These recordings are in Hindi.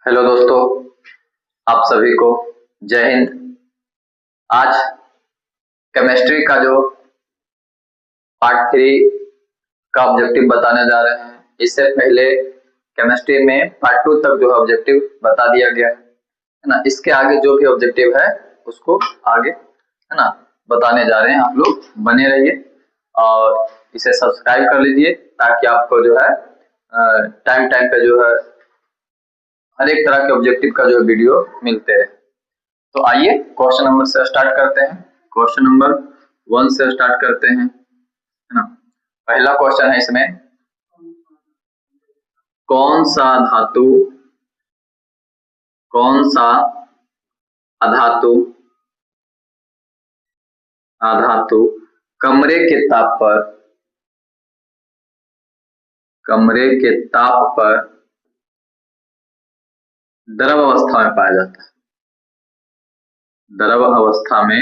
हेलो दोस्तों, आप सभी को जय हिंद। आज केमिस्ट्री का जो पार्ट 3 का ऑब्जेक्टिव बताने जा रहे हैं। इससे पहले केमिस्ट्री में पार्ट 2 तक जो ऑब्जेक्टिव बता दिया गया है ना। इसके आगे जो भी ऑब्जेक्टिव है उसको आगे है ना बताने जा रहे हैं। आप लोग बने रहिए और इसे सब्सक्राइब कर लीजिए ताकि आपको जो है टाइम टाइम पे जो है हर एक तरह के ऑब्जेक्टिव का जो वीडियो मिलते रहे। तो आइए क्वेश्चन नंबर से स्टार्ट करते हैं। क्वेश्चन नंबर 1 से स्टार्ट करते हैं, है ना। पहला क्वेश्चन है इसमें, कौन सा अधातु कमरे के ताप पर द्रव अवस्था में पाया जाता है। द्रव अवस्था में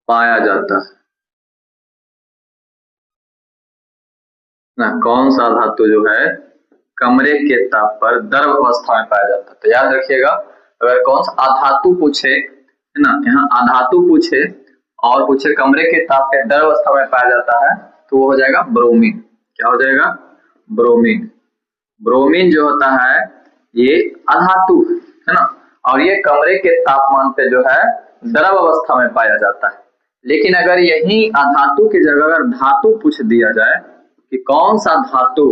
पाया जाता है ना। कौन सा धातु जो है कमरे के ताप पर द्रव अवस्था में पाया जाता है। तो याद रखिएगा, अगर कौन सा अधातु पूछे, है ना, यहाँ अधातु पूछे और पूछे कमरे के ताप पे द्रव अवस्था में पाया जाता है तो वो हो जाएगा ब्रोमीन। क्या हो जाएगा? ब्रोमीन। ब्रोमीन जो होता है ये अधातु है ना, और ये कमरे के तापमान पे जो है द्रव अवस्था में पाया जाता है। लेकिन अगर यही अधातु की जगह अगर धातु पूछ दिया जाए कि कौन सा धातु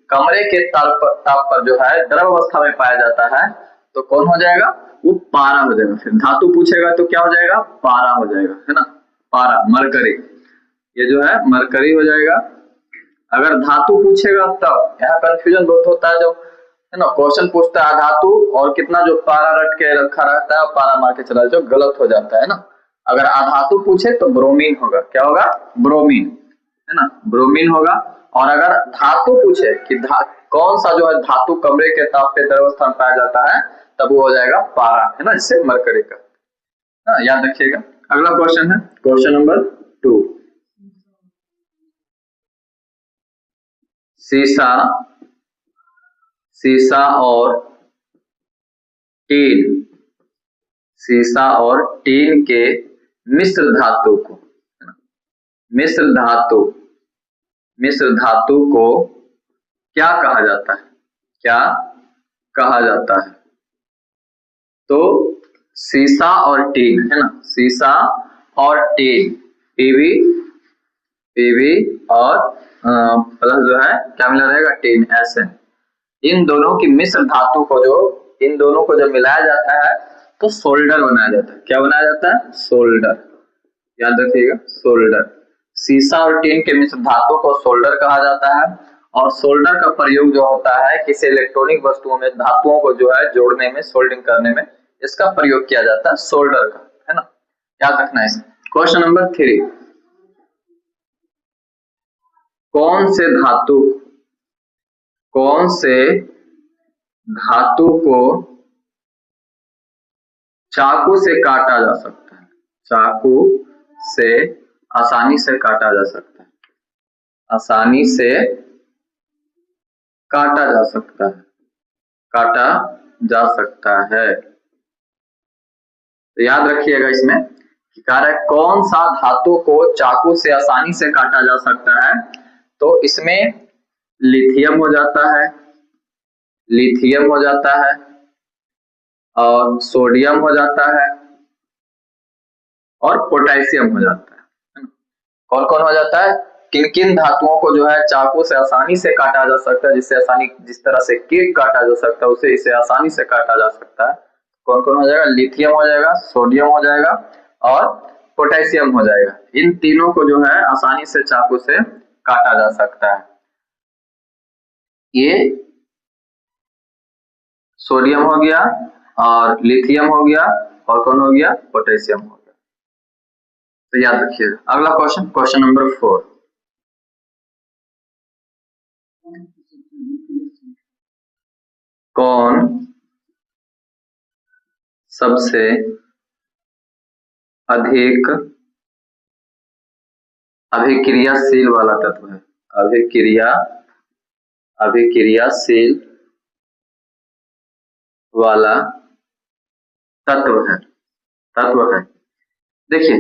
कमरे के ताप पर जो है द्रव अवस्था में पाया जाता है तो कौन हो जाएगा? वो पारा हो जाएगा। फिर धातु पूछेगा तो क्या हो जाएगा? पारा हो जाएगा, है ना। पारा, मरकरी, ये जो है मरकरी हो जाएगा। अगर धातु पूछेगा तब यहाँ कंफ्यूजन बहुत होता है, जब है ना क्वेश्चन पूछता है धातु और कितना जो पारा रट के रखा रहता है और पारा मार के चला जो गलत हो जाता है ना। अगर अधातु पूछे तो ब्रोमीन होगा। क्या होगा? ब्रोमीन, है ना, ब्रोमीन होगा। और अगर धातु पूछे कि कौन सा जो है धातु कमरे के ताप पे द्रव अवस्था में पाया जाता है तब वो हो जाएगा पारा, है ना, इससे मरकरी का, है ना, याद रखिएगा। अगला क्वेश्चन है क्वेश्चन नंबर 2। शीशा और टीन के मिश्र धातु को, मिश्र धातु को क्या कहा जाता है? क्या कहा जाता है? तो शीशा और टीन, है ना, शीशा और टीन, पीवी और प्लस जो है क्या मिला रहेगा? Tin, SN। इन दोनों की मिश्र धातु को इन दोनों को जब मिलाया जाता है तो सोल्डर बनाया जाता है। क्या बनाया जाता है? सोल्डर। याद रखिएगा, सोल्डर। शीशा और टीन के मिश्र धातु को सोल्डर कहा जाता है। और सोल्डर का प्रयोग जो होता है किसी इलेक्ट्रॉनिक वस्तुओं में धातुओं को जो है जोड़ने में, सोल्डिंग करने में इसका प्रयोग किया जाता है, सोल्डर का, है ना। याद रखना है इसे। क्वेश्चन नंबर 3, कौन से धातु को चाकू से काटा जा सकता है? चाकू से आसानी से काटा जा सकता है, आसानी से काटा जा सकता है, काटा जा सकता है। तो याद रखिएगा इसमें कि कार्य कौन सा धातु को चाकू से आसानी से काटा जा सकता है। तो इसमें लिथियम हो जाता है, और सोडियम हो जाता है और पोटेशियम हो जाता है। कौन कौन हो जाता है? किन किन धातुओं को जो है चाकू से आसानी से काटा जा सकता है, जिस तरह से केक काटा जा सकता है उसे इसे आसानी से काटा जा सकता है। कौन कौन हो जाएगा? लिथियम हो जाएगा, सोडियम हो जाएगा और पोटेशियम हो जाएगा। इन तीनों को जो है आसानी से चाकू से काटा जा सकता है। ये सोडियम हो गया और लिथियम हो गया और कौन हो गया? पोटेशियम हो गया। तो याद रखिएगा। अगला क्वेश्चन, क्वेश्चन नंबर 4, कौन सबसे अधिक अभिक्रियाशील वाला तत्व है? अभिक्रियाशील वाला तत्व है। देखिए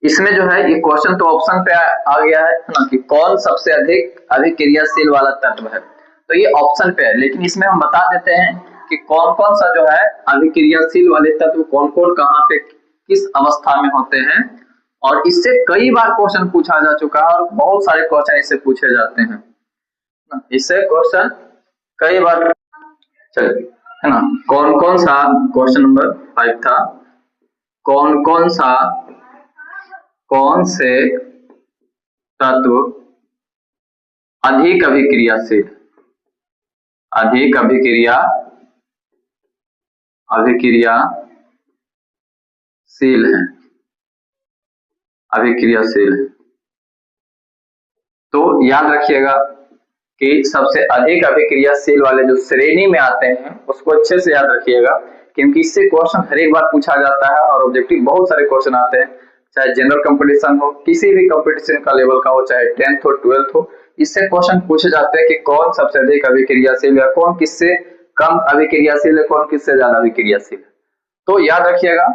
इसमें जो है ये क्वेश्चन तो ऑप्शन पे आ गया है ना कि कौन सबसे अधिक अभिक्रियाशील वाला तत्व है, तो ये ऑप्शन पे है, लेकिन इसमें हम बता देते हैं कि कौन कौन सा जो है अभिक्रियाशील वाले तत्व कौन कौन कहाँ पे किस अवस्था में होते हैं। और इससे कई बार क्वेश्चन पूछा जा चुका है और बहुत सारे क्वेश्चन इससे पूछे जाते हैं, इससे क्वेश्चन कई बार चलिए है ना। कौन कौन सा, क्वेश्चन नंबर 5 था, कौन से तत्व अधिक अभिक्रियाशील है। तो याद रखिएगा कि सबसे अधिक अभिक्रियाशील वाले जो श्रेणी में आते हैं उसको अच्छे से याद रखिएगा, क्योंकि इससे क्वेश्चन हर एक बार पूछा जाता है और ऑब्जेक्टिव बहुत सारे क्वेश्चन आते हैं, चाहे जनरल कंपटीशन हो, किसी भी कंपटीशन का लेवल का हो, चाहे 10th हो 12th हो, इससे क्वेश्चन पूछे जाते हैं कि कौन सबसे अधिक अभिक्रियाशील है, कौन किससे कम अभिक्रियाशील है, कौन किससे ज्यादा अभिक्रियाशील है। तो याद रखिएगा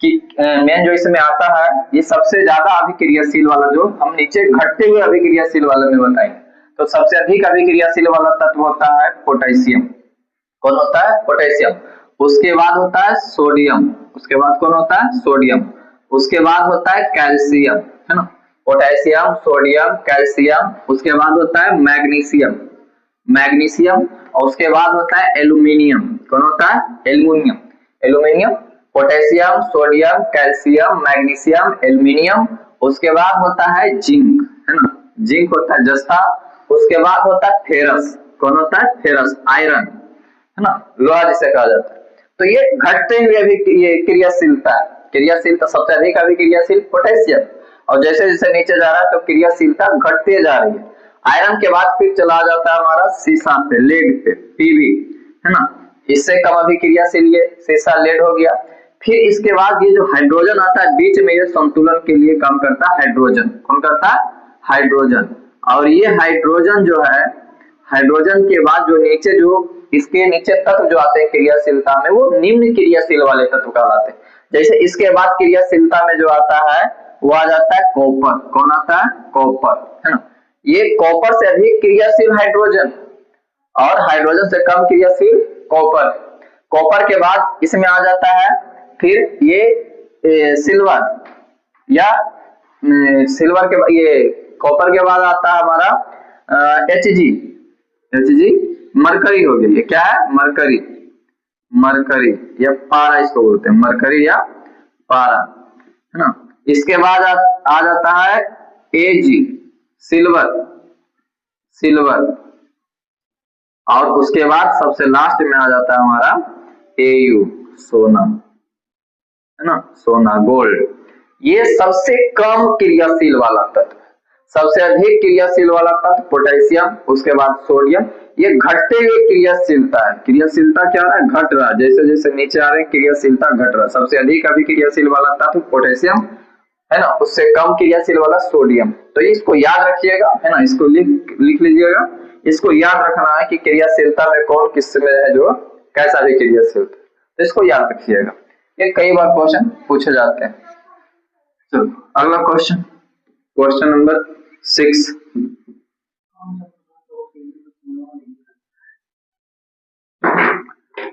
कि मेन जो इसमें आता है ये सबसे ज्यादा अभिक्रियाशील वाला, जो हम नीचे घटते हुए अभिक्रियाशील वाले में बताएंगे, तो सबसे अधिक अभिक्रियाशील वाला तत्व होता है पोटेशियम। कौन होता है? पोटेशियम। उसके बाद होता है सोडियम। उसके बाद कौन होता है? सोडियम। उसके बाद होता है कैल्शियम, है ना। Potassium, sodium, calcium. उसके बाद होता है मैग्नीशियम। और उसके बाद होता है एल्यूमिनियम। कौन होता है? Aluminium. Potassium, sodium, calcium, magnesium, aluminium. उसके बाद होता है जिंक, है ना, जिंक होता है जस्ता। उसके बाद होता है फेरस। कौन होता है? फेरस, आयरन, है ना, लोहा जिसे कहा जाता है। तो ये घटते हुए अभी ये क्रियाशीलता है, क्रियाशीलता सबसे अधिक अभिक्रियाशील पोटेशियम, और जैसे जैसे नीचे जा रहा है तो क्रियाशीलता घटते जा रही है। आयरन के बाद फिर चला जाता है हमारा सीसा पे, लेड पे, पीबी, है ना, इससे कम अभिक्रियाशील ये सीसा, लेड हो गया। फिर इसके बाद ये जो हाइड्रोजन आता है बीच में, ये संतुलन के लिए काम करता है हाइड्रोजन। कौन करता है? हाइड्रोजन। और ये हाइड्रोजन जो है, हाइड्रोजन के बाद जो नीचे, जो इसके नीचे तत्व जो आते हैं क्रियाशीलता में, वो निम्न क्रियाशील वाले तत्व कहलाते हैं। जैसे इसके बाद क्रियाशीलता में जो आता है वो आ जाता है कॉपर। कौन आता है? कॉपर, है ना। ये कॉपर से अधिक क्रियाशील हाइड्रोजन और हाइड्रोजन से कम क्रियाशील कॉपर। कॉपर के बाद इसमें आ जाता है फिर ये सिल्वर, या सिल्वर के बाद ये कॉपर के बाद आता है हमारा Hg, मरकरी हो गया। ये क्या है? मरकरी या पारा इसको बोलते हैं, मरकरी या पारा, है ना। इसके बाद आ जाता है Ag, सिल्वर। और उसके बाद सबसे लास्ट में आ जाता है हमारा Au, सोना, है ना, सोना, गोल्ड। ये सबसे कम क्रियाशील वाला तत्व। सबसे अधिक क्रियाशील वाला तत्व पोटेशियम, उसके बाद सोडियम। ये घटते हुए क्रियाशीलता है। क्रियाशीलता क्या है? घट रहा है, जैसे जैसे नीचे आ रहे हैं क्रियाशीलता घट रहा है। सबसे अधिक अभिक्रियाशील वाला तत्व पोटेशियम, है ना, उससे कम क्रियाशील वाला सोडियम। तो इसको याद रखिएगा, है ना, इसको लिख लीजिएगा। इसको याद रखना है कि क्रियाशीलता में कौन किस में है, जो कैसा भी क्रियाशील, तो इसको याद रखिएगा, ये कई बार क्वेश्चन पूछे जाते हैं। चलो अगला question, question number 6।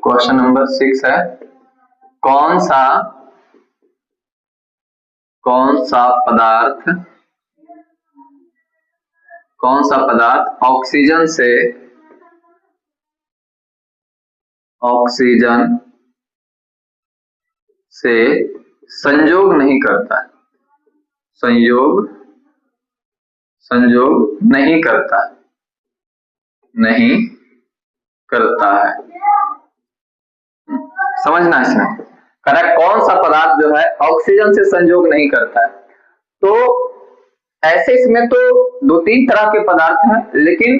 Question number 6 है, कौन सा पदार्थ ऑक्सीजन से संयोग नहीं करता है, संयोग नहीं करता है। समझना इसमें करेक्ट, कौन सा पदार्थ जो है ऑक्सीजन से संयोग नहीं करता है। तो ऐसे इसमें तो 2-3 तरह के पदार्थ हैं, लेकिन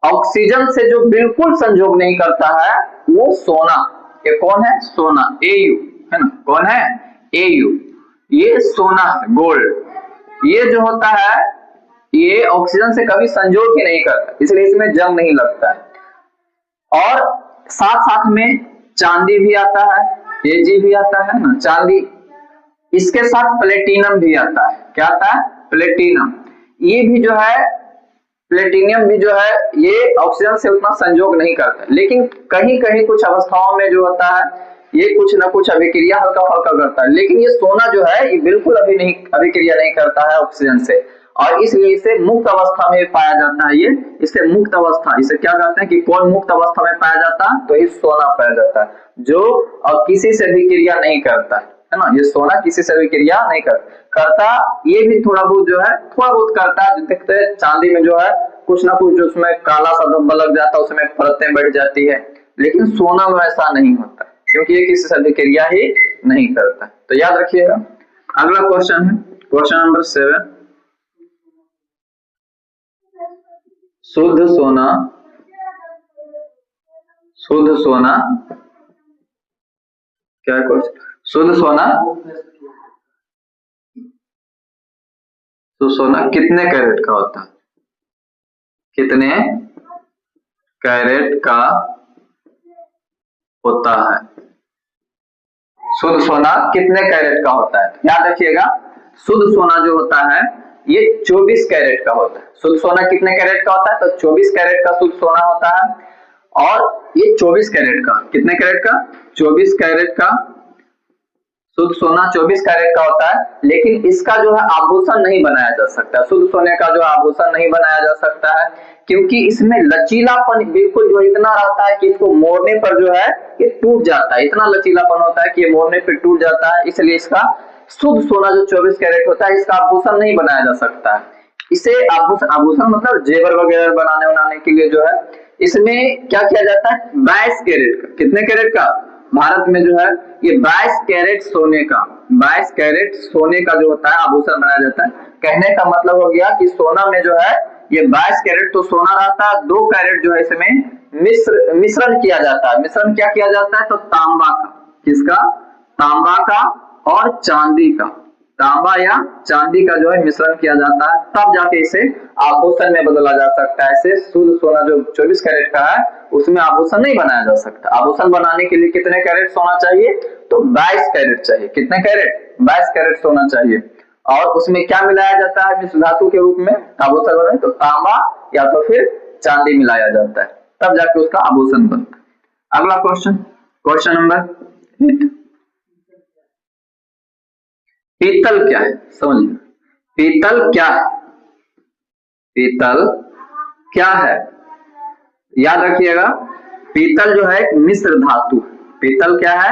ऑक्सीजन से जो बिल्कुल संयोग नहीं करता है वो सोना। ये कौन है? सोना, Au, है ना। कौन है? Au। ये सोना है, गोल्ड। ये जो होता है ये ऑक्सीजन से कभी संयोग ही नहीं करता, इसलिए इसमें जंग नहीं लगता है। और साथ साथ में चांदी भी आता है, Ag भी आता है ना, चांदी। इसके साथ प्लेटिनम भी आता है। क्या आता है? प्लेटिनम। ये भी जो है, प्लेटिनियम भी जो है, ये ऑक्सीजन से उतना संयोग नहीं करता, लेकिन कहीं कहीं कुछ अवस्थाओं में जो होता है ये कुछ ना कुछ अभिक्रिया हल्का फल्का करता है। लेकिन ये सोना जो है ये बिल्कुल अभिक्रिया नहीं करता है ऑक्सीजन से, और इसलिए इसे मुक्त अवस्था में पाया जाता है। ये इसे मुक्त अवस्था, इसे क्या कहते हैं कि कौन मुक्त अवस्था में पाया जाता है? तो ये सोना पाया जाता है, जो किसी से भी क्रिया नहीं करता है ना। ये सोना किसी से भी क्रिया नहीं करता। ये भी थोड़ा बहुत जो है, थोड़ा बहुत करता है। देखते हैं चांदी में जो है कुछ ना कुछ जो उसमें काला सा धब्बा लग जाता है, उसमें परतें बैठ जाती है, लेकिन सोना में ऐसा नहीं होता, क्योंकि ये किसी से भी क्रिया ही नहीं करता। तो याद रखिएगा। अगला क्वेश्चन है क्वेश्चन नंबर 7। शुद्ध सोना, शुद्ध सोना क्या है क्वेश्चन? शुद्ध सोना, तो सोना कितने कैरेट का होता है? कितने कैरेट का होता है? शुद्ध सोना कितने कैरेट का होता है? याद रखिएगा, शुद्ध सोना जो होता है ये 24 कैरेट का होता है। शुद्ध सोना कितने कैरेट का होता है? तो 24 कैरेट का शुद्ध सोना होता है। और ये 24 कैरेट का, कितने कैरेट का? 24 कैरेट का शुद्ध सोना 24 कैरेट का होता है। लेकिन इसका जो है आभूषण नहीं बनाया जा सकता। शुद्ध सोने का जो आभूषण नहीं बनाया जा सकता है, क्योंकि इसमें लचीलापन बिल्कुल जो इतना रहता है कि इसको मोड़ने पर जो है ये टूट जाता है। इतना लचीलापन होता है कि ये मोड़ने पर टूट जाता है, इसलिए इसका शुद्ध सोना जो 24 कैरेट होता है इसका आभूषण नहीं बनाया जा सकता है। इसे आभूषण मतलब जेवर वगैरह बनाने के लिए जो है इसमें क्या किया जाता है? 22 कैरेट का। कितने कैरेट का? भारत में जो है ये 22 कैरेट सोने का, 22 कैरेट सोने का जो होता है आभूषण बनाया जाता है। कहने का मतलब हो गया कि सोना में जो है ये 22 कैरेट तो सोना रहता है, 2 कैरेट जो है इसमें मिश्रण किया जाता है। मिश्रण क्या किया जाता है? तो तांबा का। किसका? तांबा का और चांदी का। तांबा या चांदी का जो है मिश्रण किया जाता है, तब जाके इसे आभूषण में बदला जा सकता है। इसे शुद्ध सोना जो 24 कैरेट का है उसमें आभूषण नहीं बनाया जा सकता। आभूषण बनाने के लिए कितने कैरेट सोना चाहिए? तो 22 कैरेट चाहिए। कितने कैरेट? 22 कैरेट सोना चाहिए। और उसमें क्या मिलाया जाता है मिश्र धातु के रूप में आभूषण बनाने? तो तांबा या तो फिर चांदी मिलाया जाता है, तब जाके उसका आभूषण बनता है। अगला क्वेश्चन, क्वेश्चन नंबर 8। पीतल क्या है? समझिए, पीतल क्या है? पीतल क्या है? याद रखिएगा, पीतल जो है मिश्र धातु। पीतल क्या है?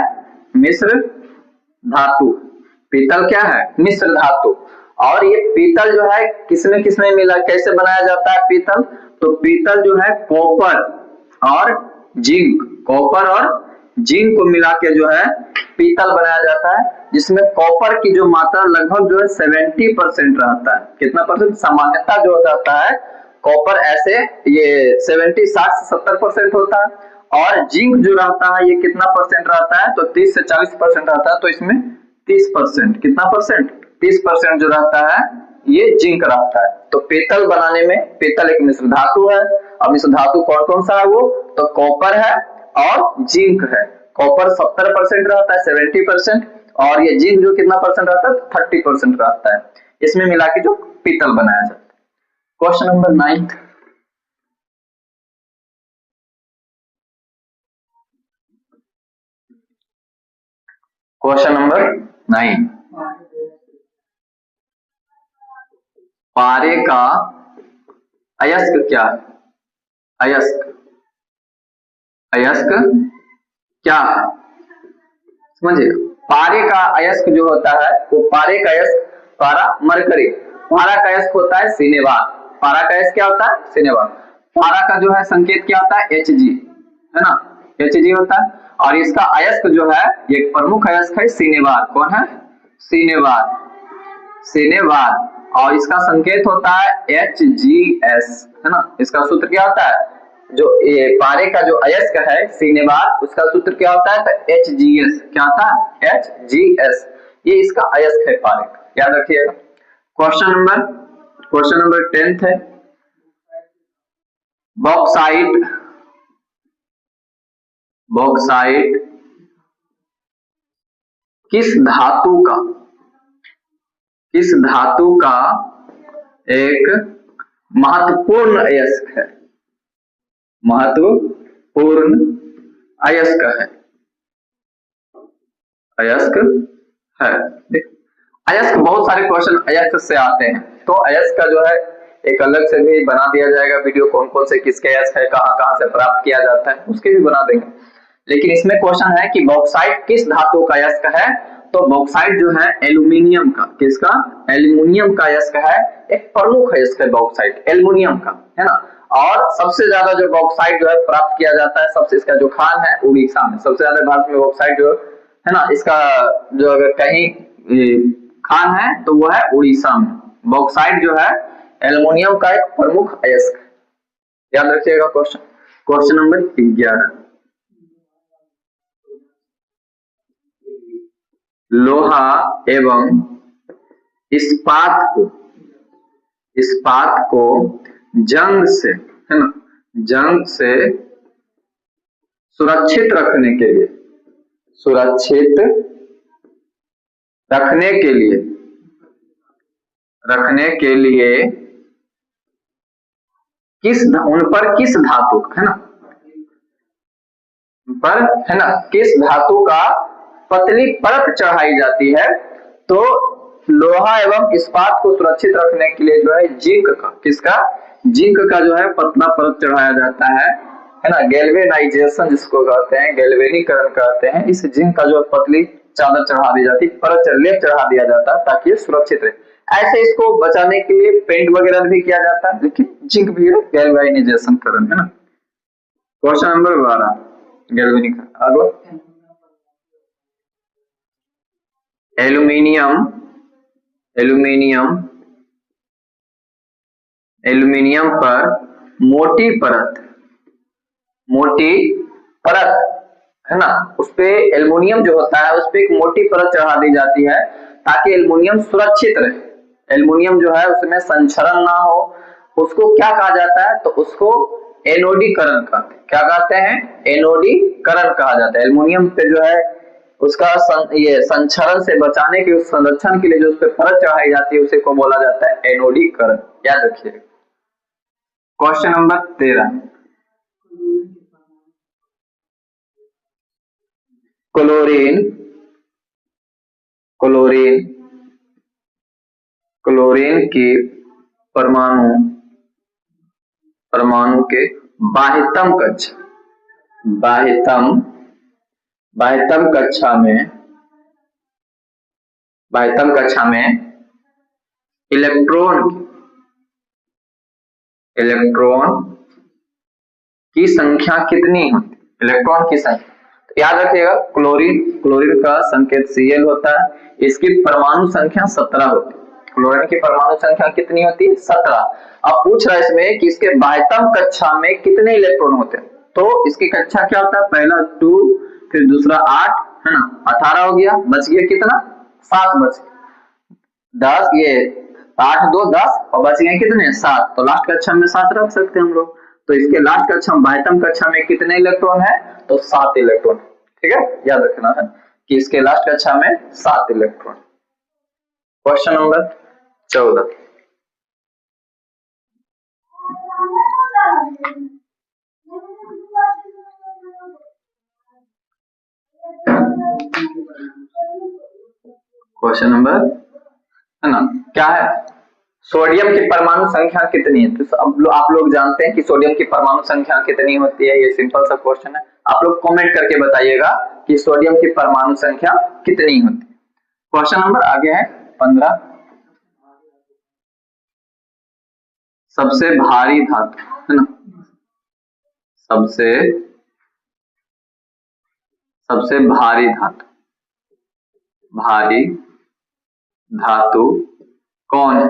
मिश्र धातु। पीतल क्या है? मिश्र धातु। और ये पीतल जो है किसमें किसमें मिला, कैसे बनाया जाता है पीतल? तो पीतल जो है कॉपर और जिंक, कॉपर और जिंक को मिला के जो है पीतल बनाया जाता है, जिसमें कॉपर की जो मात्रा लगभग जो है 70% रहता है। कितना परसेंट? सामान्यता जो रहता है कॉपर ऐसे ये 60-70% होता है, और जिंक जो रहता है ये कितना परसेंट रहता है? तो 30 से 40% रहता है। तो इसमें 30%, कितना परसेंट? 30% जो रहता है ये जिंक रहता है। तो पीतल बनाने में, पीतल एक मिश्र धातु है, और मिश्र धातु कौन कौन सा है वो? तो कॉपर है और जिंक है। कॉपर 70% रहता है, 70%, और ये जिंक जो कितना परसेंट रहता है? 30% रहता है। इसमें मिला के जो पीतल बनाया जाता है। Question number 9। क्वेश्चन नंबर 9, पारे का अयस्क क्या है? अयस्क, अयस्क क्या है? समझिए, पारे का अयस्क जो होता है वो पारे का अयस्क पारा मरकरी। पारा का अयस्क होता है सिनेवार। पारा का अयस्क क्या होता है? सिनेवार। पारा का जो है संकेत क्या होता है? Hg, है ना, Hg होता है। और इसका अयस्क जो है एक प्रमुख अयस्क है सिनेवार। कौन है? सिनेवार, सिनेवार। और इसका संकेत होता है Hgs, है ना। इसका सूत्र क्या होता है? जो ये पारे का जो अयस्क है सिनेवार, उसका सूत्र क्या होता है? तो Hgs। क्या होता है? Hgs। ये इसका अयस्क है पारे का, याद रखिएगा। क्वेश्चन नंबर क्वेश्चन नंबर 10 है, बॉक्साइट। बॉक्साइट किस धातु का एक महत्वपूर्ण अयस्क है? महत्वपूर्ण अयस्क है। अयस्क है। अयस्क बहुत सारे क्वेश्चन अयस्क से आते हैं, तो अयस्क का जो है एक अलग से भी बना दिया जाएगा वीडियो, कौन कौन से किसके अयस्क है, कहाँ से प्राप्त किया जाता है, उसके भी बना देंगे। लेकिन इसमें क्वेश्चन है कि बॉक्साइट किस धातु का अयस्क है, तो बॉक्साइट जो है एल्यूमिनियम का, किसका? एल्यूमिनियम का अयस्क है। एक प्रमुख अयस्क है बॉक्साइट, एल्यूमिनियम का, है ना। और सबसे ज्यादा जो बॉक्साइट जो है प्राप्त किया जाता है, सबसे इसका जो खान है उड़ीसा में, सबसे ज्यादा भारत में बॉक्साइट जो है ना, इसका जो अगर कहीं खान है तो वो है उड़ीसा में। बॉक्साइट जो है एल्युमिनियम का एक प्रमुख अयस्क, याद रखिएगा। क्वेश्चन नंबर 11, लोहा एवं इस्पात को जंग से, है ना, जंग से सुरक्षित रखने के लिए उन पर किस धातु, है ना, पर, है ना, किस धातु का पतली परत चढ़ाई जाती है? तो लोहा एवं इस्पात को सुरक्षित रखने के लिए जो है जिंक का, किसका? जिंक का जो है पतला परत चढ़ाया जाता है ना। गैल्वेनाइजेशन जिसको कहते हैं, गैल्वेनीकरण कहते हैं। इस जिंक का जो पतली चादर चढ़ा दी जाती, परत लेप चढ़ा दिया जाता है ताकि ये सुरक्षित रहे। ऐसे इसको बचाने के लिए पेंट वगैरह भी किया जाता है, लेकिन जिंक भी है गैल्वेनाइजेशन करण, है ना। Question number 12, गैल्वेनीकरण। आगे एल्यूमिनियम पर मोटी परत, है ना, उसपे एल्युमिनियम जो होता है उस पे एक मोटी परत चढ़ा दी जाती है ताकि एल्युमिनियम सुरक्षित रहे। एल्युमिनियम जो है उसमें संक्षरण ना हो, उसको क्या कहा जाता है? तो उसको एनोडीकरण कहते हैं। क्या कहते हैं? एनोडीकरण कहा जाता है। एल्युमिनियम पे जो है उसका ये संक्षरण से बचाने के, उस संरक्षण के लिए जो उस पर परत चढ़ाई जाती है उसे को बोला जाता है एनोडीकरण, याद रखिए। क्वेश्चन नंबर 13, क्लोरीन के परमाणु के बाह्यतम कक्षा में इलेक्ट्रॉन की संख्या कितनी होती? इलेक्ट्रॉन की संख्या, तो याद रखिएगा क्लोरीन का संकेत Cl होता है। इसकी परमाणु संख्या 17 होती है। क्लोरीन की परमाणु संख्या कितनी होती है? 17। अब पूछ रहा है इसमें कि इसके बाह्यतम कक्षा में कितने इलेक्ट्रॉन होते हैं, तो इसकी कक्षा क्या होता है? पहला 2, फिर दूसरा 8, है ना, 18 हो गया, बच गया कितना? 7 बच 10, ये 8 2 10 और बच गए कितने? 7। तो लास्ट कक्षा में 7 रख सकते हैं हम लोग। तो इसके लास्ट कक्षा बाह्यतम कक्षा में कितने इलेक्ट्रॉन है? तो 7 इलेक्ट्रॉन। ठीक है, याद रखना है कि इसके लास्ट कक्षा में 7 electron. Question number 14, question number, है ना, क्या है? सोडियम की परमाणु संख्या कितनी है? तो अब आप लोग जानते हैं कि सोडियम की परमाणु संख्या कितनी होती है। ये सिंपल सा क्वेश्चन है, आप लोग कमेंट करके बताइएगा कि सोडियम की परमाणु संख्या कितनी होती है। क्वेश्चन नंबर आगे है 15, सबसे भारी धातु, है ना, सबसे भारी धातु कौन है?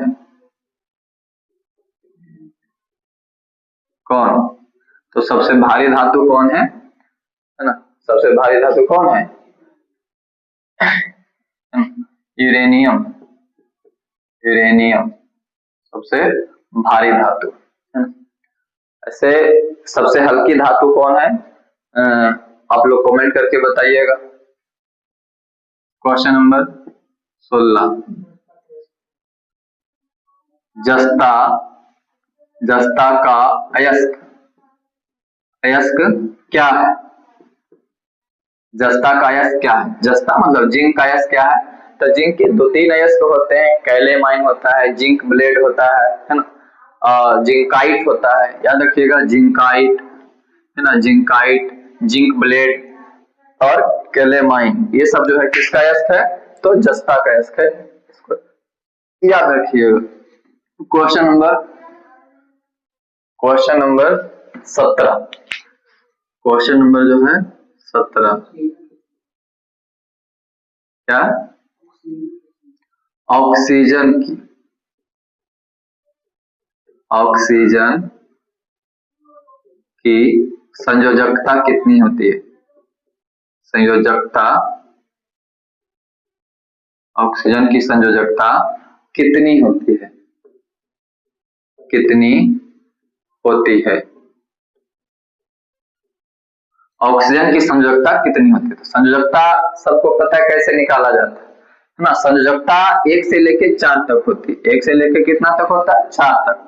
तो सबसे भारी धातु कौन है ना, सबसे भारी धातु कौन है? यूरेनियम। सबसे भारी धातु है ना। ऐसे सबसे हल्की धातु कौन है, आप लोग कमेंट करके बताइएगा। क्वेश्चन नंबर 16, जस्ता, जस्ता का अयस्क, अयस्क क्या है? जस्ता का अयस्क क्या है? जस्ता मतलब जिंक का अयस्क क्या है? तो जिंक के 2-3 अयस्क होते हैं, कैलेमाइन होता है, जिंक ब्लेड होता है ना, जिंकाइट होता है, याद रखिएगा जिंकाइट है ना, जिंकाइट, जिंक ब्लेड और कैलेमाइन, ये सब जो है किसका अयस्क है? तो जस्ता का अयस्क है, इसको याद रखिएगा। क्वेश्चन नंबर 17, क्वेश्चन नंबर जो है 17, क्या? ऑक्सीजन की, ऑक्सीजन की संयोजकता कितनी होती है? संयोजकता, ऑक्सीजन की संयोजकता कितनी होती है? कितनी होती है? ऑक्सीजन की संयोजकता कितनी होती है? तो संयोजकता सबको पता है कैसे निकाला जाता है ना, संयोजकता 1 से लेके 4 तक होती है। 1 से लेके कितना तक होता है? 4 तक।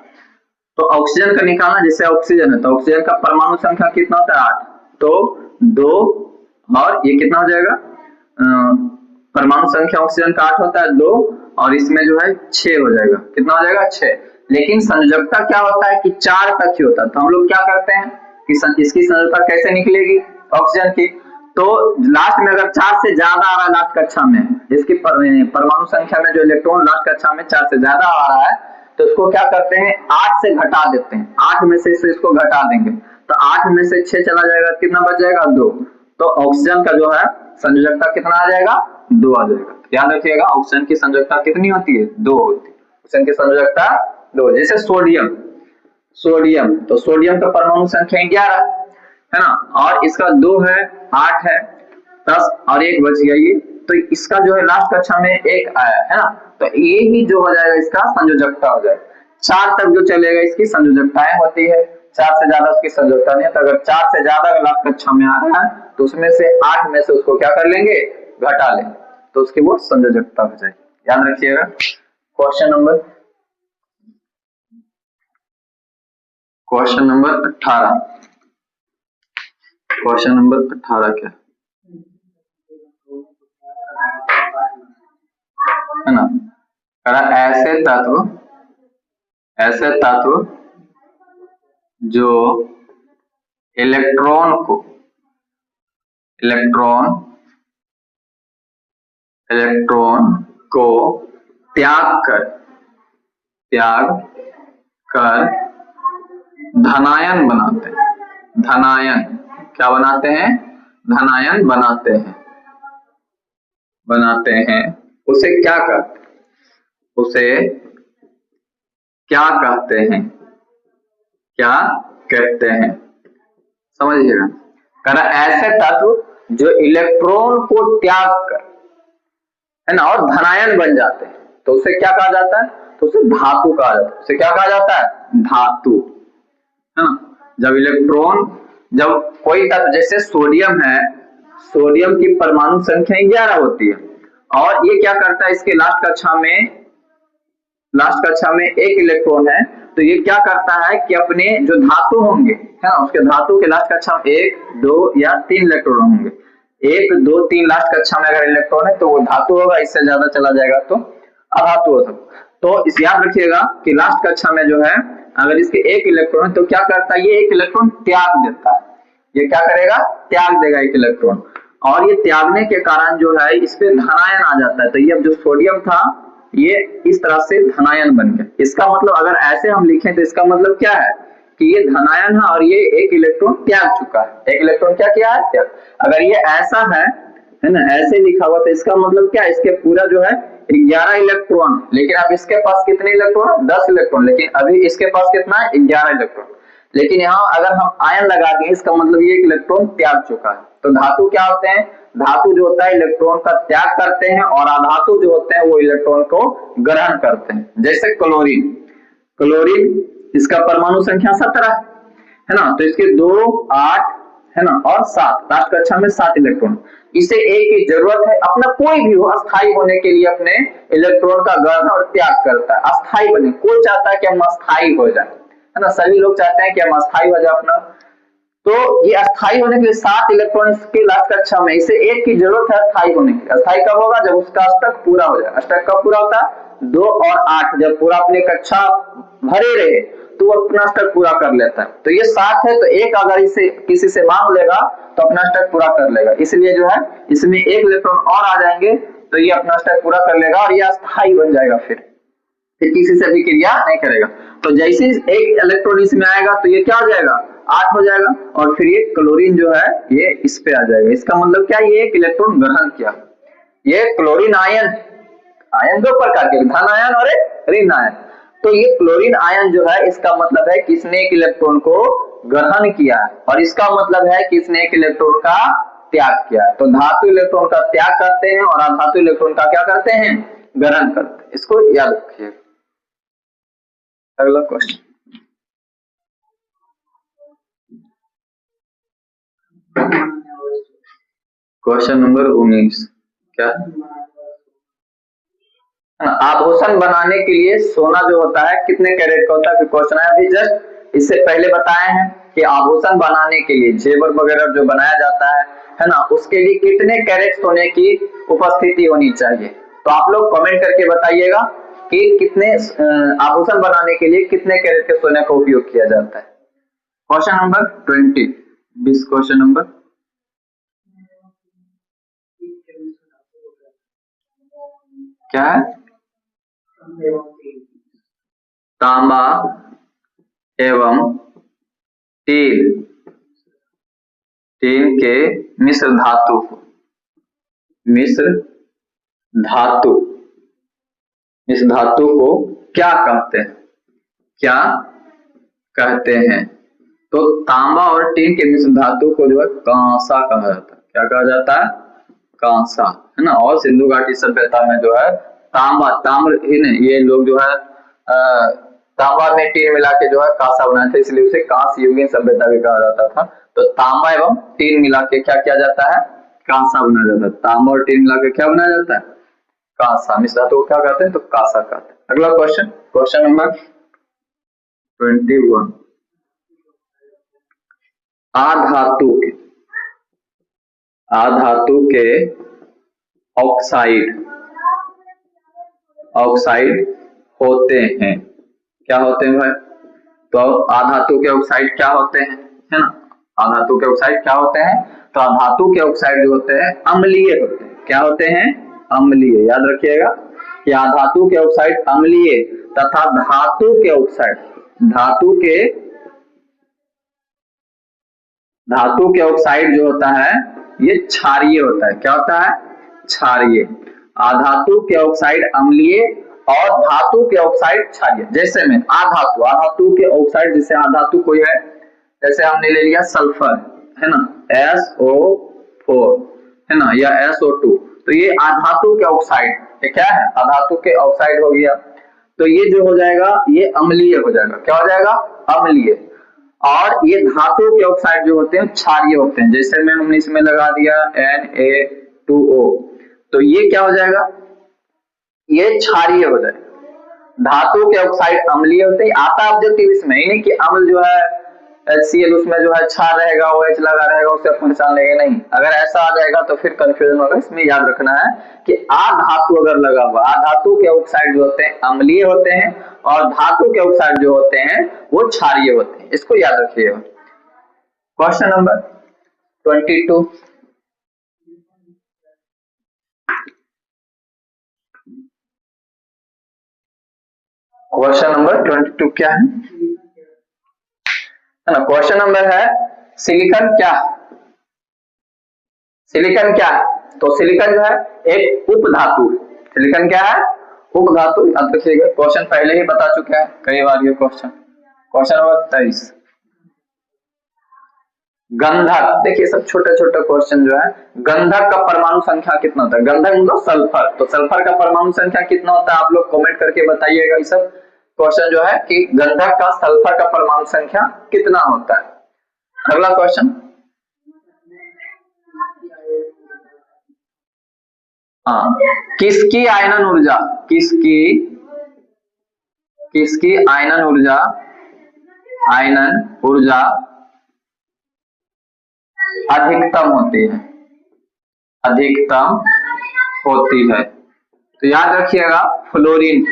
तो ऑक्सीजन का निकालना, जैसे ऑक्सीजन है तो ऑक्सीजन का परमाणु संख्या कितना होता है? 8, तो 2 और ये कितना हो जाएगा? परमाणु संख्या ऑक्सीजन का 8 होता है, 2 और इसमें जो है 6 हो जाएगा। कितना हो जाएगा? 6। लेकिन संयोजकता क्या होता है कि 4 तक ही होता है। तो हम लोग क्या करते हैं कि इसकी संयोजकता कैसे निकलेगी ऑक्सीजन की? तो लास्ट में अगर 4 से ज्यादा आ रहा है, लास्ट कक्षा में इसकी परमाणु संख्या में जो इलेक्ट्रॉन लास्ट कक्षा में 4 से ज्यादा आ रहा है, तो इसको क्या करते हैं? 8 से घटा देते हैं। 8 में से इसको घटा देंगे तो 8 में से 6 चला जाएगा, कितना बच जाएगा? 2। तो ऑक्सीजन का जो है संयोजकता कितना आ जाएगा? 2 आ जाएगा। याद रखिएगा ऑक्सीजन की संयोजकता कितनी होती है? 2 होती है। ऑक्सीजन की संयोजकता 2। जैसे सोडियम, सोडियम तो सोडियम का परमाणु संख्या 11 है ना, और इसका 2 है, 8 है, 10 और 1 बच गया ये, तो इसका जो है लास्ट कक्षा में 1 आया है ना, तो ये ही जो हो जाएगा इसका संयोजकता हो जाएगा। 4 तक जो चलेगा इसकी संयोजकताएं होती है, 4 से ज्यादा उसकी संयोजकता नहीं है। तो अगर 4 से ज्यादा लास्ट कक्षा में आ रहा है तो उसमें से 8 में से उसको क्या कर लेंगे? घटा लेंगे, तो उसकी वो संयोजकता हो जाएगी। याद रखिएगा। क्वेश्चन नंबर 18, क्वेश्चन नंबर 18 क्या है ना, ऐसे तत्व जो इलेक्ट्रॉन को त्याग कर धनायन बनाते हैं। धनायन क्या बनाते हैं? धनायन बनाते हैं। उसे क्या कहते हैं? समझिएगा। करा ऐसे तत्व जो इलेक्ट्रॉन को त्याग कर, है ना, और धनायन बन जाते हैं, तो उसे क्या कहा जाता है? तो उसे धातु कहा जाता है। उसे क्या कहा जाता है? धातु, है ना। जब कोई तत्व, जैसे सोडियम है, सोडियम की परमाणु संख्या 11 होती है और ये क्या करता है? इसके लास्ट कक्षा में 1 इलेक्ट्रॉन है, तो ये क्या करता है कि अपने जो धातु होंगे, है ना, उसके धातु के लास्ट कक्षा में 1, 2 या 3 इलेक्ट्रॉन होंगे। 1, 2, 3 लास्ट कक्षा में अगर इलेक्ट्रॉन है तो वो धातु होगा, इससे ज्यादा चला जाएगा तो अधातु हो सकता। तो इस याद रखिएगा कि लास्ट कक्षा में जो है अगर इसके 1 इलेक्ट्रॉन है तो क्या करता है? ये 1 इलेक्ट्रॉन त्याग देता है। ये क्या करेगा? त्याग देगा 1 इलेक्ट्रॉन, और ये त्यागने के कारण जो है इस पे धनायन आ जाता है। तो ये अब जो सोडियम था ये इस तरह से धनायन बन गया। इसका मतलब अगर ऐसे हम लिखें तो इसका मतलब क्या है कि ये धनायन है और ये 1 इलेक्ट्रॉन त्याग चुका है। 1 इलेक्ट्रॉन क्या किया है? त्याग। अगर ये ऐसा है ना, ऐसे लिखा हुआ, तो इसका मतलब क्या है? इसके पूरा जो है 11 इलेक्ट्रॉन, लेकिन अब इसके पास कितने इलेक्ट्रॉन? 10 इलेक्ट्रॉन, लेकिन अभी इसके पास कितना है? 11 इलेक्ट्रॉन। लेकिन यहाँ अगर हम आयन लगा दें, इसका मतलब ये 1 इलेक्ट्रॉन त्याग चुका है। तो धातु क्या होते हैं? धातु जो होता है इलेक्ट्रॉन का त्याग करते हैं, और अधातु जो होते हैं वो इलेक्ट्रॉन को ग्रहण करते हैं। जैसे क्लोरीन, क्लोरीन इसका परमाणु संख्या 17 है ना, तो इसके 2, 8 है ना और 7, लास्ट कक्षा में 7 इलेक्ट्रॉन। इसे एक की जरूरत है, अपना कोई भी हो अस्थायी होने के लिए अपने इलेक्ट्रॉन का ग्रहण और त्याग करता है, अस्थायी बने। कोई चाहता है कि हम अस्थायी हो जाए, है ना, सभी लोग चाहते हैं कि हम अस्थायी हो जाए अपना। तो ये अस्थायी होने के लिए 7 इलेक्ट्रॉन के लास्ट कक्षा में, इसे एक की जरूरत है अस्थायी होने के लिए। अस्थायी कब होगा? जब उसका अष्टक पूरा हो जाए। अष्टक कब पूरा होता है? 2 और 8, जब पूरा अपने कक्षा भरे रहे तो वो अपना अष्टक पूरा कर लेता है। तो ये 7 है, तो एक अगर इसे किसी से मांग लेगा तो अपना अष्टक पूरा कर लेगा, इसलिए जो है इसमें एक इलेक्ट्रॉन और आ जाएंगे तो ये अपना अष्टक पूरा कर लेगा और ये अस्थायी बन जाएगा, फिर किसी से भी क्रिया नहीं करेगा। तो जैसे एक इलेक्ट्रॉन इसमें आएगा तो ये क्या हो जाएगा? 8 हो जाएगा, और फिर ये क्लोरीन जो है ये इस पे आ जाएगा। इसका मतलब क्या? ये एक इलेक्ट्रॉन ग्रहण किया। ये क्लोरीन आयन, आयन 2 प्रकार के, धन आयन और एक ऋण आयन। तो ये क्लोरीन आयन जो है इसका मतलब है कि इसने एक इलेक्ट्रॉन को ग्रहण किया, और इसका मतलब है कि इसने एक इलेक्ट्रॉन का त्याग किया। तो धातु इलेक्ट्रॉन का त्याग करते हैं और अधातु इलेक्ट्रॉन का क्या करते हैं? ग्रहण करते हैं। इसको याद रखिए। अगला क्वेश्चन, क्वेश्चन नंबर 19। क्या? आभूषण बनाने के लिए सोना जो होता है कितने कैरेट का होता है? क्वेश्चन है अभी जस्ट इससे पहले बताए हैं कि आभूषण बनाने के लिए जेवर वगैरह जो बनाया जाता है ना, उसके लिए कितने कैरेट सोने की उपस्थिति होनी चाहिए। तो आप लोग कमेंट करके बताइएगा कि कितने आभूषण बनाने के लिए कितने कैरेट के सोने का उपयोग किया जाता है। क्वेश्चन नंबर 20 क्वेश्चन नंबर क्या है? तांबा एवं टीन, टीन के मिश्र धातु, मिश्र धातु, इस धातु को क्या कहते हैं? क्या कहते हैं? तो तांबा और टीन के मिश्र धातु को जो है कांसा कहा जाता है। क्या कहा जाता है? कांसा, है ना। और सिंधु घाटी सभ्यता में जो है तांबा, ताम्र ही नहीं, ये लोग जो है तांबा में टीन मिला के जो है कांसा बनाए थे, इसलिए उसे कांस्य युगीन सभ्यता भी कहा जाता था। तो तांबा एवं टीन मिला के क्या किया जाता है? कांसा बनाया जाता है। तांबा और टीन मिला के क्या बनाया जाता है? कांसा। मिश्र धातु को क्या कहते हैं? तो कांसा कहते हैं। अगला क्वेश्चन, क्वेश्चन नंबर 21। आधातु के, आधातु के ऑक्साइड, ऑक्साइड होते हैं। क्या होते हैं भाई? तो आधातु के ऑक्साइड क्या होते हैं, है ना। आधातु के ऑक्साइड क्या होते हैं? तो आधातु के ऑक्साइड जो होते हैं अम्लीय होते हैं। क्या होते हैं? अम्लीय। याद रखिएगा कि आधातु के ऑक्साइड अम्लीय तथा धातु के ऑक्साइड, धातु के ऑक्साइड जो होता है ये क्षारीय होता है। क्या होता है? क्षारीय। आधातु के ऑक्साइड अम्लीय और धातु के ऑक्साइड क्षारीय। जैसे में आधातु, आधातु के ऑक्साइड, जैसे आधातु कोई है, जैसे हमने ले लिया सल्फर, है ना, SO4, है ना, या SO2, तो ये आधातु के ऑक्साइड, ये क्या है? आधातु के ऑक्साइड हो गया। तो ये जो हो जाएगा ये अम्लीय हो जाएगा। क्या हो जाएगा? अम्लीय। और ये धातु के ऑक्साइड जो होते हैं क्षारीय होते हैं। जैसे में हमने इसमें लगा दिया Na2O, तो ये क्या हो जाएगा? ये क्षारीय हो जाएगा। धातु के ऑक्साइड अम्लीय होते हैं। आता ऑब्जेक्टिव इसमें ही नहीं कि अम्ल जो है HCl उसमें जो है क्षार रहेगा, OH लगा रहेगा, उसे पहचान लेंगे, नहीं। अगर ऐसा आ जाएगा तो फिर कंफ्यूजन होगा। इसमें याद रखना है कि आधातु अगर लगा हुआ, आधातु के ऑक्साइड जो होते हैं अम्लीय होते हैं और धातु के ऑक्साइड जो होते हैं वो क्षारीय होते हैं। इसको याद रखिएगा। Question number 22। क्वेश्चन नंबर 22 क्या है ना? क्वेश्चन नंबर है सिलिकॉन क्या? सिलिकॉन क्या है? तो सिलिकॉन जो है एक उपधातु। सिलिकॉन क्या है? उपधातु। याद रखिएगा, क्वेश्चन पहले ही बता चुके हैं कई बार ये क्वेश्चन। Question number 23। गंधक, देखिए सब छोटे छोटे क्वेश्चन जो है। गंधक का परमाणु संख्या कितना होता है? गंधक मतलब सल्फर, तो सल्फर का परमाणु संख्या कितना होता है? आप लोग कमेंट करके बताइएगा। ये सब क्वेश्चन जो है कि गंधक का सल्फर का परमाणु संख्या कितना होता है। अगला क्वेश्चन, हाँ, किसकी आयनन ऊर्जा, किसकी आयनन ऊर्जा अधिकतम होती है। तो याद रखिएगा फ्लोरीन,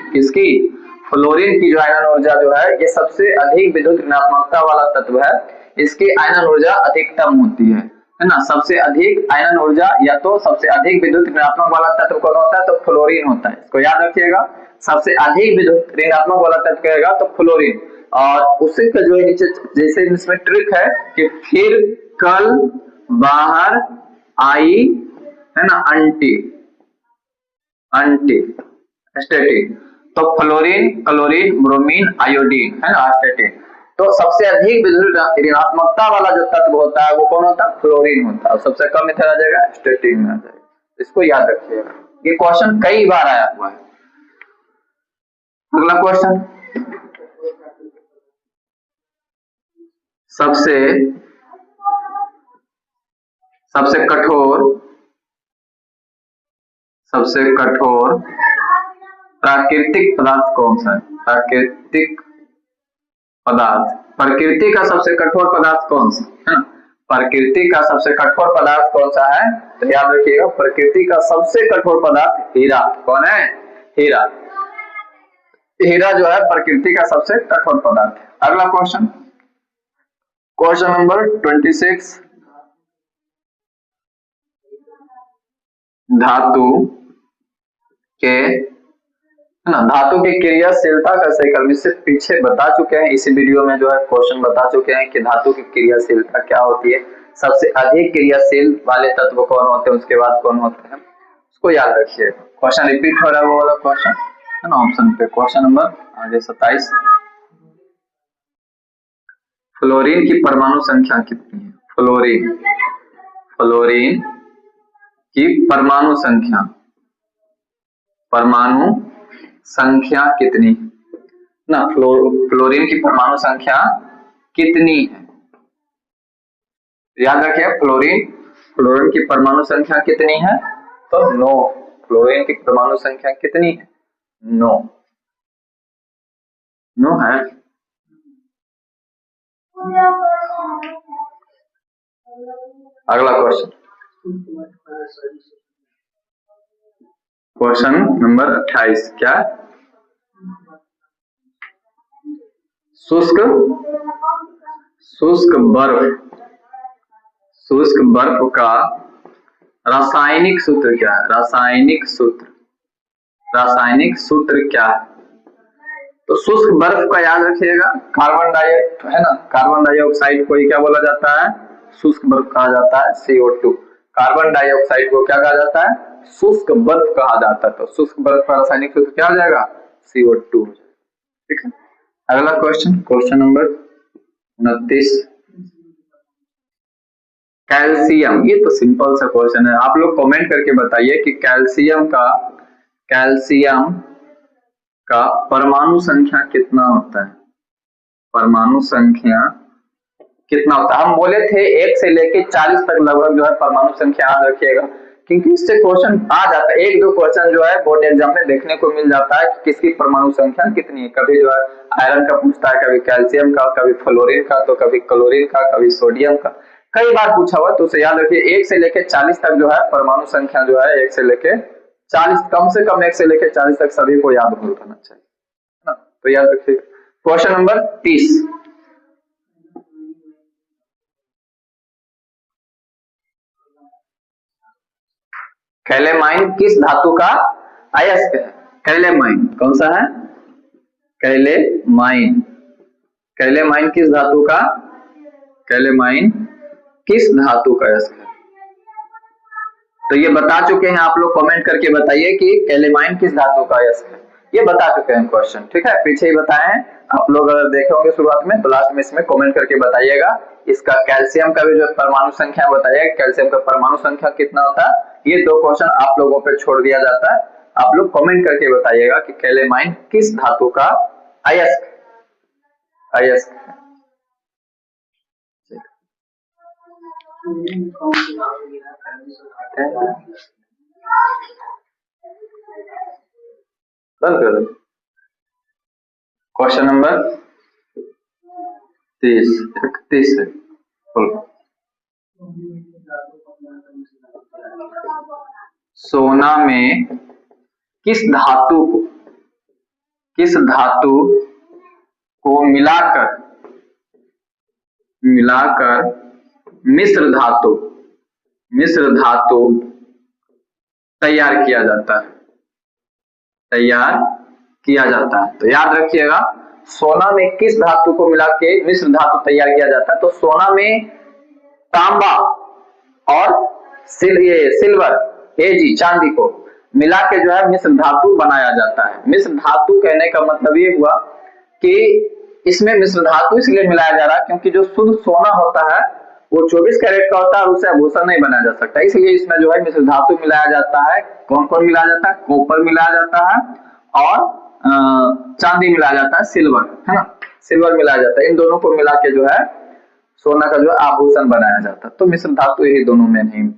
फ्लोरीन की जो आयनन ऊर्जा जो है ये सबसे अधिक विद्युत ऋणात्मकता वाला तत्व है, इसकी आयनन ऊर्जा अधिकतम होती है ना। सबसे अधिक आयनन ऊर्जा या तो सबसे अधिक विद्युत ऋणात्मक वाला तत्व कौन होता है, तो फ्लोरीन होता है। इसको याद रखिएगा, सबसे अधिक विद्युत ऋणात्मक वाला तत्व कहेगा तो फ्लोरीन। और उसी का जो है नीचे जैसे इसमें ट्रिक है कि फिर कल बाहर आई है ना अंटी स्टेटिन, तो फ्लोरीन, क्लोरीन, ब्रोमीन, आयोडीन है ना स्टेटिन। तो सबसे अधिक विद्युत ऋणात्मकता वाला जो तत्व होता है वो कौन होता है, फ्लोरीन होता है। और सबसे कम इधर आ जाएगा स्टेटिन में आ जाएगा। इसको याद रखिएगा, ये क्वेश्चन कई बार आया हुआ है। अगला क्वेश्चन, सबसे कठोर प्राकृतिक पदार्थ कौन सा है, प्रकृति का सबसे कठोर पदार्थ कौन सा है ना, प्रकृति का सबसे कठोर पदार्थ कौन सा है, तो याद रखिएगा प्रकृति का सबसे कठोर पदार्थ हीरा। कौन है, हीरा जो है प्रकृति का सबसे कठोर पदार्थ है। अगला क्वेश्चन, क्वेश्चन नंबर 26, धातु के क्रियाशीलता का समीकरण इससे पीछे बता चुके हैं, इसी वीडियो में जो है क्वेश्चन बता चुके हैं कि धातु की क्रियाशीलता क्या होती है, सबसे अधिक क्रियाशील वाले तत्व कौन होते हैं, उसके बाद कौन होते हैं, उसको याद रखिएगा। क्वेश्चन रिपीट हो रहा है वो वाला क्वेश्चन है ना ऑप्शन पे। क्वेश्चन नंबर आगे 27, फ्लोरीन की परमाणु संख्या कितनी है, फ्लोरीन की परमाणु संख्या कितनी ना, फ्लोरीन की परमाणु संख्या कितनी है, याद रखिए फ्लोरीन की परमाणु संख्या कितनी है, तो 9। फ्लोरीन की परमाणु संख्या कितनी है, 9 है। अगला क्वेश्चन नंबर 28, क्या, शुष्क बर्फ का रासायनिक सूत्र क्या है, रासायनिक सूत्र क्या है, तो शुष्क बर्फ का याद रखिएगा कार्बन डाइऑक्साइड को क्या बोला जाता है, शुष्क बर्फ कहा जाता है CO2। कार्बन डाइऑक्साइड को क्या कहा जाता है, शुष्क बर्फ कहा जाता है। तो शुष्क बर्फ का रासायनिक सूत्र क्या हो जाएगा, CO2। ठीक है। अगला क्वेश्चन नंबर 29, कैल्शियम, ये तो सिंपल सा क्वेश्चन है, आप लोग कमेंट करके बताइए कि कैल्शियम का परमाणु संख्या कितना होता है, परमाणु संख्या कितना होता है। हम बोले थे 1 से लेके 40 तक लगभग जो है परमाणु संख्या याद रखिएगा, क्योंकि इससे क्वेश्चन आ जाता है, 1-2 क्वेश्चन जो है बोर्ड एग्जाम में देखने को मिल जाता है कि किसकी परमाणु संख्या कितनी है। कभी जो है आयरन का पूछता है, कभी कैल्शियम का, कभी फ्लोरीन का, तो कभी क्लोरीन का, कभी सोडियम का, कई बार पूछा हुआ। तो उसे याद रखिए 1 से लेके 40 तक जो है परमाणु संख्या जो है 1 से लेके 40, कम से कम 1 से लेके 40 तक सभी को याद होना चाहिए ना। तो याद रखिए। क्वेश्चन नंबर 30, कैलेमाइन किस धातु का अयस्क है, कैलेमाइन कौन सा है, कैलेमाइन किस धातु का, कैलेमाइन किस धातु का अयस्क है। तो ये बता चुके हैं, आप लोग कमेंट करके बताइए कि कैलेमाइन किस धातु का अयस्क है, ये बता चुके हैं क्वेश्चन। ठीक है, पीछे ही बताए हैं, आप लोग अगर देखे होंगे शुरुआत में तो लास्ट में इसमें कमेंट करके बताइएगा। इसका कैल्शियम का भी जो परमाणु संख्या बताइएगा, कैल्शियम का परमाणु संख्या कितना होता है। ये 2 क्वेश्चन आप लोगों पे छोड़ दिया जाता है, आप लोग कमेंट करके बताइएगा कि कैलेमाइन किस धातु का अयस्क, अयस्क है। बंद कर दो। क्वेश्चन नंबर 31 है। सोना में किस धातु को मिलाकर मिश्र धातु तैयार किया जाता है। तो याद रखिएगा, सोना में किस धातु को मिला के मिश्र धातु तैयार किया जाता है। तो सोना में तांबा और सिल्वर चांदी को मिला के जो है मिश्र धातु बनाया जाता है। मिश्र धातु कहने का मतलब ये हुआ कि इसमें मिश्र धातु इसलिए मिलाया जा रहा है क्योंकि जो शुद्ध सोना होता है वो 24 कैरेट का होता है और उससे आभूषण नहीं बनाया जा सकता, इसलिए इसमें जो है मिश्र धातु मिलाया जाता है। कौन कौन मिलाया जाता है? कॉपर मिलाया जाता है और चांदी मिलाया जाता है, सिल्वर, है ना, सिल्वर मिलाया जाता है। इन दोनों को मिला के जो है सोना का जो आभूषण बनाया जाता है। तो मिश्र धातु यही दोनों में नहीं,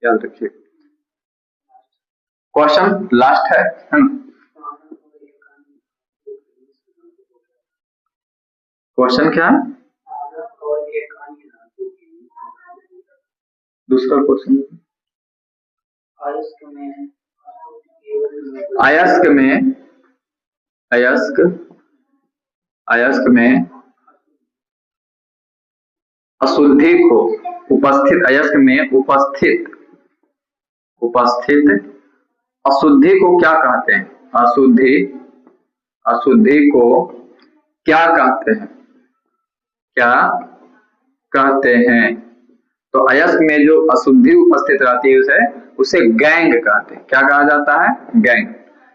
याद रखिए। क्वेश्चन लास्ट है ना? क्वेश्चन क्या है? दूसरा क्वेश्चन, अयस्क में अशुद्धि को उपस्थित अशुद्धि को क्या कहते हैं? अशुद्धि को क्या कहते हैं? तो अयस्क में जो अशुद्धि उपस्थित रहती है उसे गैंग कहते हैं। क्या कहा जाता है? गैंग,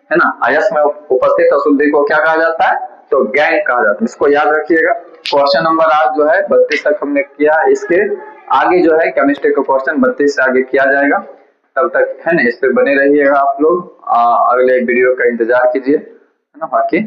है ना। अयस्क में उपस्थित अशुद्धि को क्या कहा जाता है? तो गैंग कहा जाता है। इसको याद रखिएगा। क्वेश्चन नंबर आज जो है 32 तक हमने किया। इसके आगे जो है केमिस्ट्री का क्वेश्चन 32 से आगे किया जाएगा। तब तक है ना, इस पे बने रहिएगा आप लोग। अगले वीडियो का इंतजार कीजिए, है ना। बाकी